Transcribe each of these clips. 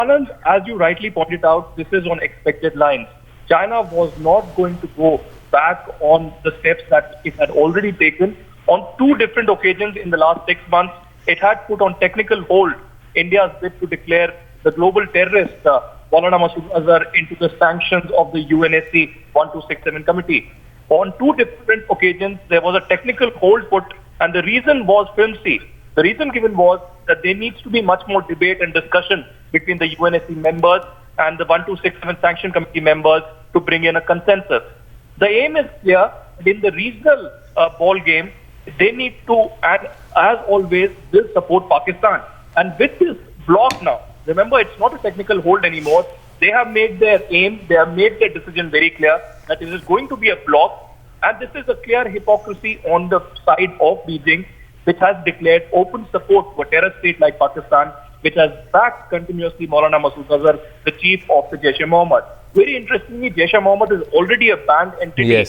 Anand, as you rightly pointed out, this is on expected lines. China was not going to go back on the steps that it had already taken. On two different occasions in the last 6 months, it had put on technical hold India's bid to declare the global terrorist Maulana Masood Azhar into the sanctions of the UNSC 1267 committee. On two different occasions, there was a technical hold put, and the reason was flimsy. The reason given was that there needs to be much more debate and discussion between the UNSC members and the 1267 sanction committee members to bring in a consensus. The aim is clear. In the regional ball game, they need to, and as always, will support Pakistan. And with this block now, remember, it's not a technical hold anymore. They have made their aim, they have made their decision very clear that it is going to be a block. And this is a clear hypocrisy on the side of Beijing, which has declared open support for a terror state like Pakistan, which has backed continuously Maulana Masood Azhar, the chief of the Jaish-e-Mohammed. Very interestingly, Jaish-e-Mohammed is already a banned entity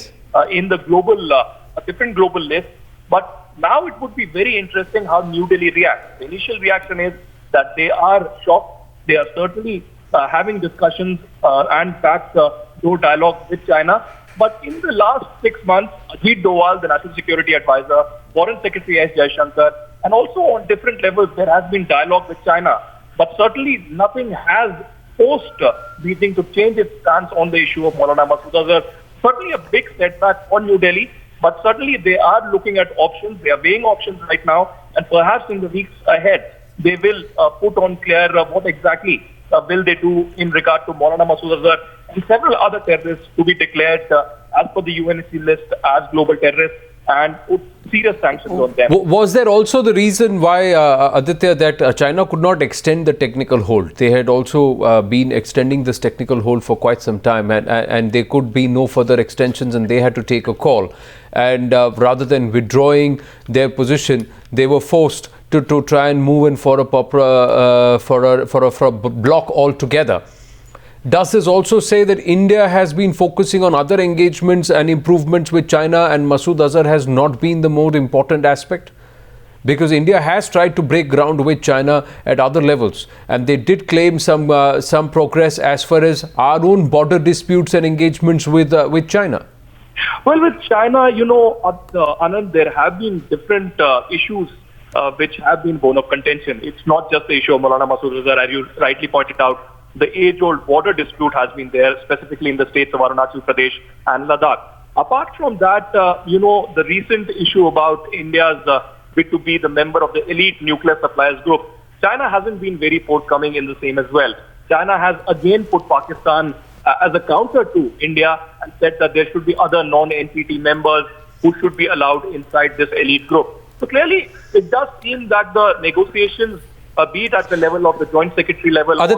in the global, a different global list. But now it would be very interesting how New Delhi reacts. The initial reaction is that they are shocked. They are certainly having discussions and door dialogue with China. But in the last 6 months, Ajit Doval, the National Security Advisor, Foreign Secretary S. Jaishankar, and also on different levels, there has been dialogue with China. But certainly nothing has forced Beijing to change its stance on the issue of Maulana Masood Azhar. Certainly a big setback for New Delhi, but certainly they are looking at options. They are weighing options right now, and perhaps in the weeks ahead, they will put on clear what exactly will they do in regard to Maulana Masood Azhar and several other terrorists to be declared as per the UNSC list as global terrorists and put serious sanctions on them. Was there also the reason why, Aditya, that China could not extend the technical hold? They had also been extending this technical hold for quite some time, and there could be no further extensions, and they had to take a call. And rather than withdrawing their position, they were forced to try and move in for a block altogether. Does this also say that India has been focusing on other engagements and improvements with China, and Masood Azhar has not been the more important aspect? Because India has tried to break ground with China at other levels, and they did claim some progress as far as our own border disputes and engagements with China. Well, with China, you know, Anand, there have been different issues which have been bone of contention. It's not just the issue of Maulana Masood Azhar, as you rightly pointed out. The age-old border dispute has been there, specifically in the states of Arunachal Pradesh and Ladakh. Apart from that, you know, the recent issue about India's bid to be the member of the elite nuclear suppliers group, China hasn't been very forthcoming in the same as well. China has again put Pakistan as a counter to India and said that there should be other non-NPT members who should be allowed inside this elite group. So clearly, it does seem that the negotiations, be it at the level of the Joint Secretary level, Aditya,